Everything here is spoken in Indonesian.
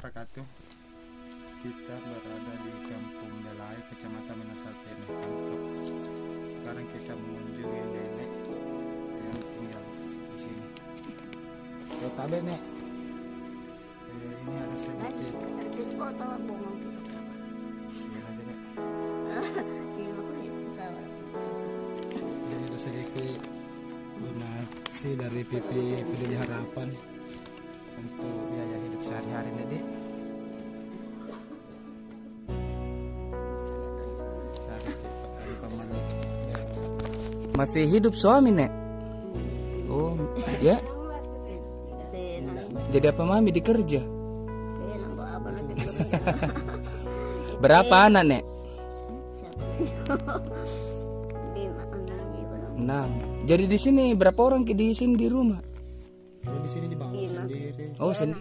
wabarakatuh. Kita berada di Kampung Belai, Kecamatan Minasate, Pangkep. Sekarang kita mengunjungi nenek yang tinggal di sini. Tabe nek. Ini ada sedikit. Foto bongong gitu. Iya aja nek. Tinggal aku ya pesawat. Ini ada sedikit donasi dari PP Peduli Harapan untuk biaya hidup sehari-hari Dede. Masih hidup suami nek? Oh ya. Jadi apa mami dikerja? Berapa anak nek? 6. Jadi di sini berapa orang di sini di rumah? Di sini dibawa sendiri. Oh sendiri.